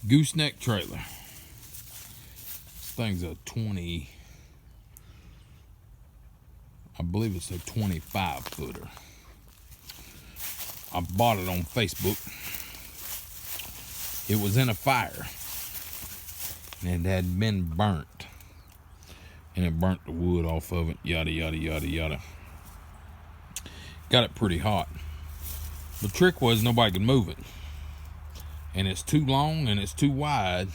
Gooseneck trailer. This thing's a 20, I believe it's a 25 footer. I bought it on Facebook. It was in a fire and it had been burnt, and it burnt the wood off of it, yada yada yada yada. Got it pretty hot. The trick was nobody could move it, and it's too long and it's too wide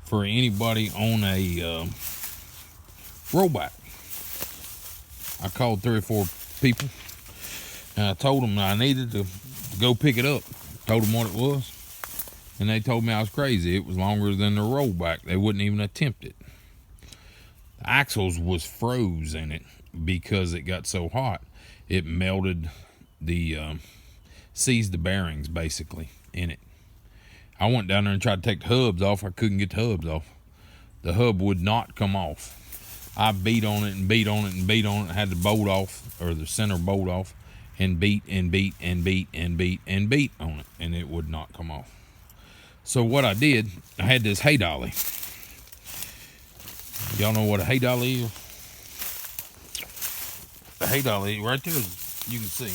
for anybody on a rollback. I called 3 or 4 people and I told them I needed to go pick it up. Told them what it was, and they told me I was crazy. It was longer than the rollback. They wouldn't even attempt it. The axles was froze in it because it got so hot. It melted the seized the bearings basically in it. I went down there and tried to take the hubs off. I couldn't get the hubs off. The hub would not come off. I beat on it and beat on it and beat on it. Had the bolt off, or the center bolt off, and beat and beat and beat and beat and beat on it, and it would not come off. So what I did, I had this hay dolly. Y'all know what a hay dolly is? The hay dolly right there, you can see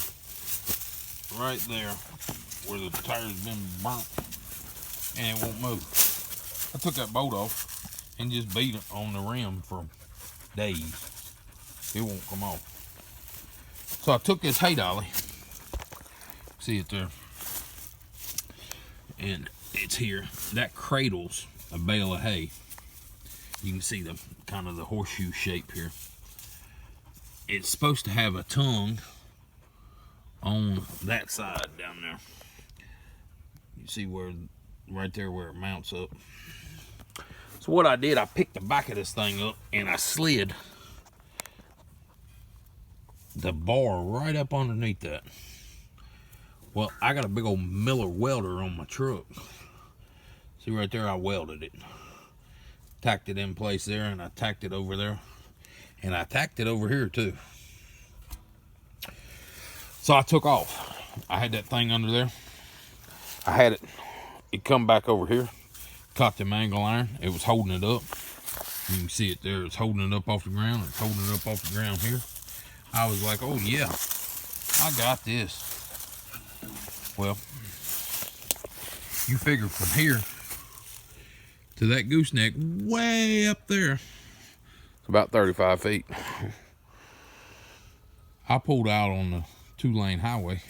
right there where the tire's been burnt and it won't move. I took that bolt off and just beat it on the rim for days. It won't come off. So I took this hay dolly, see it there, and it's here. That cradles a bale of hay. You can see the kind of the horseshoe shape here. It's supposed to have a tongue on that side down there. You see where, right there where it mounts up. So what I did, I picked the back of this thing up and I slid the bar right up underneath that. Well, I got a big old Miller welder on my truck. See right there, I welded it. Tacked it in place there, and I tacked it over there. And I tacked it over here too. So I took off. I had that thing under there. I had it come back over here. Caught the angle iron. It was holding it up. You can see it there. It's holding it up off the ground. It's holding it up off the ground here. I was like, oh yeah, I got this. Well, you figure from here to that gooseneck way up there, it's about 35 feet. I pulled out on the 2-lane highway,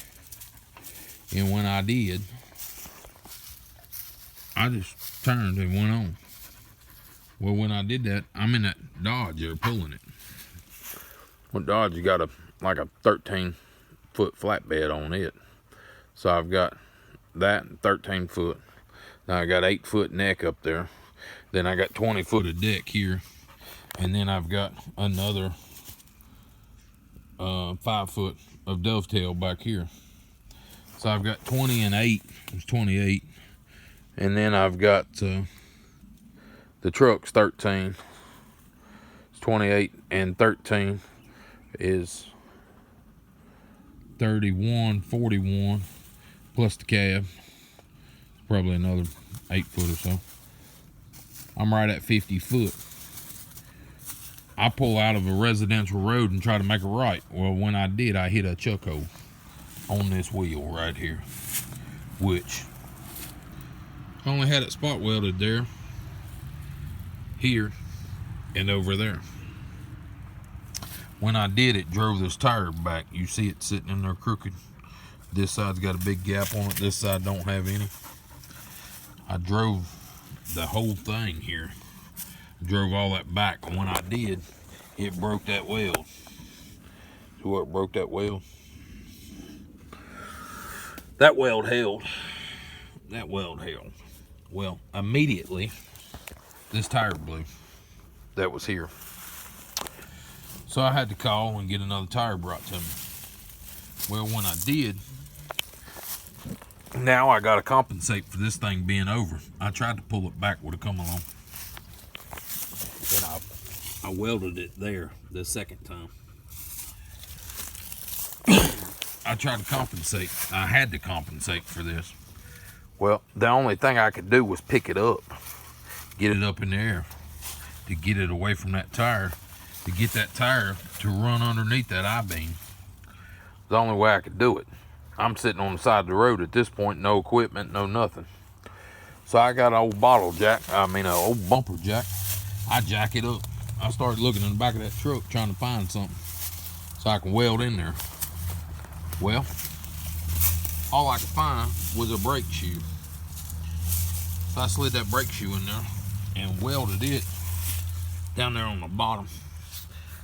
and when I did, I just turned and went on. Well, when I did that, I'm in that Dodge there pulling it. Well, Dodge, you got like a 13-foot flatbed on it. So I've got that 13 foot. Now I got 8-foot neck up there. Then I got 20 foot of deck here. And then I've got another 5 foot of dovetail back here. So I've got 20 and 8. It's 28. And then I've got the truck's 13. It's 28 and 13 is 31, 41 plus the cab. Probably another 8 foot or so. I'm right at 50 foot. I pull out of a residential road and try to make a right. Well, when I did, I hit a chuck hole on this wheel right here, which I only had it spot welded there, here, and over there. When I did it, drove this tire back. You see it sitting in there crooked. This side's got a big gap on it. This side don't have any. I drove the whole thing here. Drove all that back. And when I did, it broke that weld. See where it broke that weld? That weld held. That weld held. Well, immediately, this tire blew. That was here. So I had to call and get another tire brought to me. Well, when I did, now I got to compensate for this thing being over. I tried to pull it back, would have come along. Then I welded it there the second time. I tried to compensate. I had to compensate for this. Well, the only thing I could do was pick it up, get it up in the air to get it away from that tire, to get that tire to run underneath that I-beam. The only way I could do it. I'm sitting on the side of the road at this point, no equipment, no nothing. So I got an old an old bumper jack. I jack it up. I started looking in the back of that truck trying to find something so I can weld in there. Well, all I could find was a brake shoe. So I slid that brake shoe in there and welded it down there on the bottom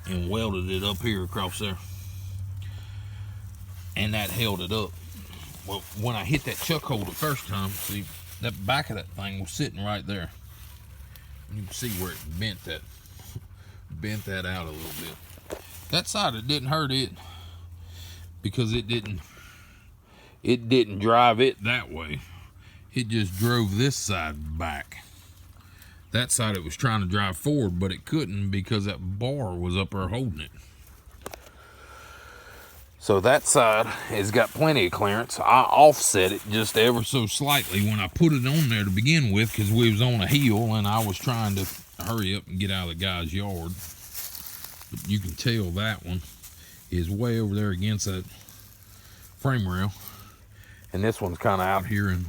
and welded it up here across there. And that held it up. Well, when I hit that chuck hole the first time, see, that back of that thing was sitting right there. You can see where it bent that out a little bit. That side, it didn't hurt it because it didn't drive it that way. It just drove this side back. That side it was trying to drive forward, but it couldn't because that bar was up there holding it. So that side has got plenty of clearance. I offset it just ever so slightly when I put it on there to begin with, because we was on a hill and I was trying to hurry up and get out of the guy's yard. But you can tell that one is way over there against that frame rail. And this one's kind of out here in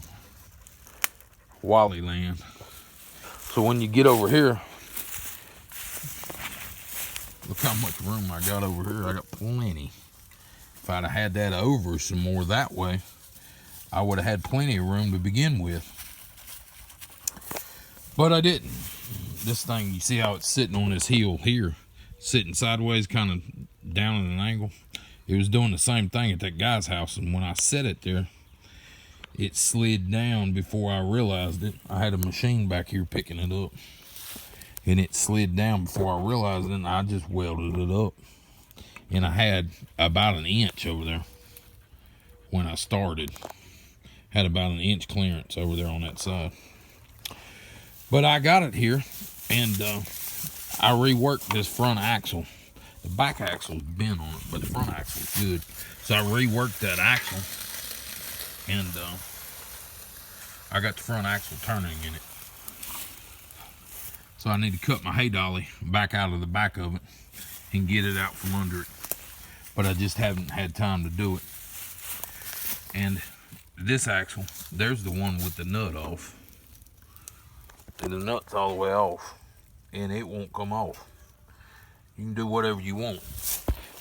Wally land. So when you get over here, look how much room I got over here. I got plenty. If I'd have had that over some more that way, I would have had plenty of room to begin with. But I didn't. This thing, you see how it's sitting on this heel here, sitting sideways, kind of down at an angle. It was doing the same thing at that guy's house, and when I set it there, it slid down before I realized it. I had a machine back here picking it up, and it slid down before I realized it, and I just welded it up. And I had about an inch over there when I started. Had about an inch clearance over there on that side. But I got it here, and I reworked this front axle. The back axle's bent on it, but the front axle's good. So I reworked that axle, and I got the front axle turning in it. So I need to cut my hay dolly back out of the back of it and get it out from under it. But I just haven't had time to do it. And this axle, there's the one with the nut off. And the nut's all the way off, and it won't come off. You can do whatever you want.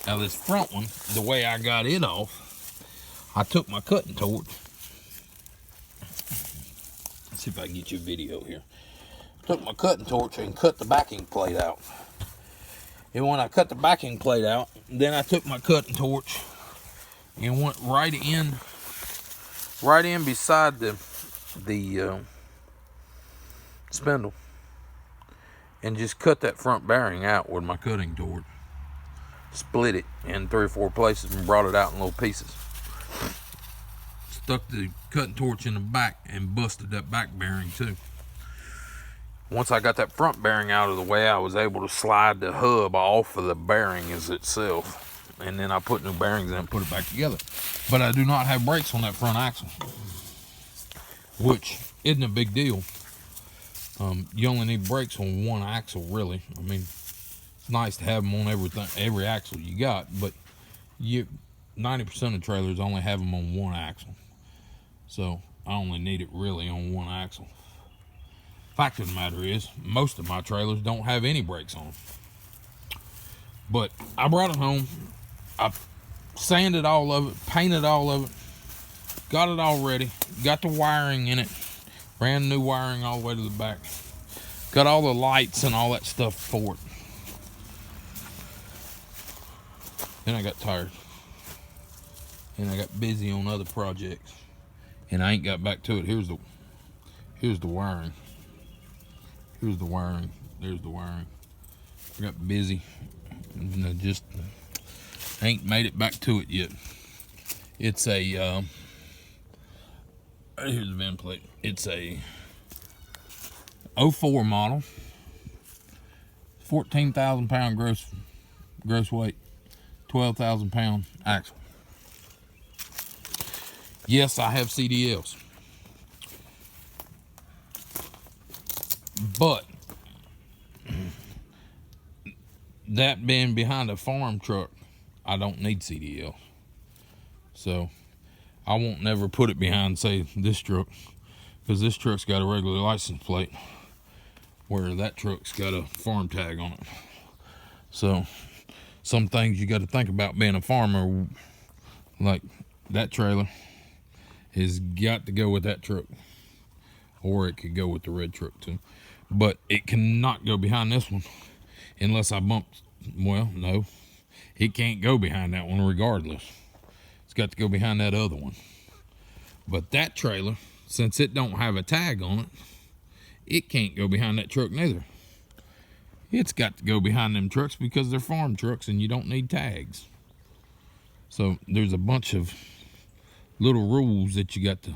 Now this front one, the way I got it off, I took my cutting torch. Let's see if I can get you a video here. Took my cutting torch and cut the backing plate out. And when I cut the backing plate out, then I took my cutting torch and went right in beside the spindle and just cut that front bearing out with my cutting torch. Split it in 3 or 4 places and brought it out in little pieces. Stuck the cutting torch in the back and busted that back bearing too. Once I got that front bearing out of the way, I was able to slide the hub off of the bearings itself. And then I put new bearings in and put it back together. But I do not have brakes on that front axle, which isn't a big deal. You only need brakes on one axle, really. I mean, it's nice to have them on every axle you got, but 90% of trailers only have them on one axle. So I only need it really on one axle. Fact of the matter is, most of my trailers don't have any brakes on them. But I brought it home. I sanded all of it, painted all of it, got it all ready, got the wiring in it, ran new wiring all the way to the back, got all the lights and all that stuff for it. Then I got tired, and I got busy on other projects, and I ain't got back to it. Here's the wiring. Here's the wiring. There's the wiring. I got busy, and I just ain't made it back to it yet. It's a here's the VIN plate. It's a 04 model, 14,000 pound gross weight, 12,000 pound axle. Yes, I have CDLs. But that being behind a farm truck, I don't need CDL. So I won't never put it behind, say, this truck, because this truck's got a regular license plate where that truck's got a farm tag on it. So some things you got to think about being a farmer, like that trailer has got to go with that truck, or it could go with the red truck too, but it cannot go behind this one unless I bump. Well, no, it can't go behind that one regardless. It's got to go behind that other one. But that trailer, since it don't have a tag on it, it can't go behind that truck neither. It's got to go behind them trucks because they're farm trucks and you don't need tags. So there's a bunch of little rules that you got to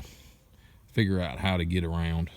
figure out how to get around.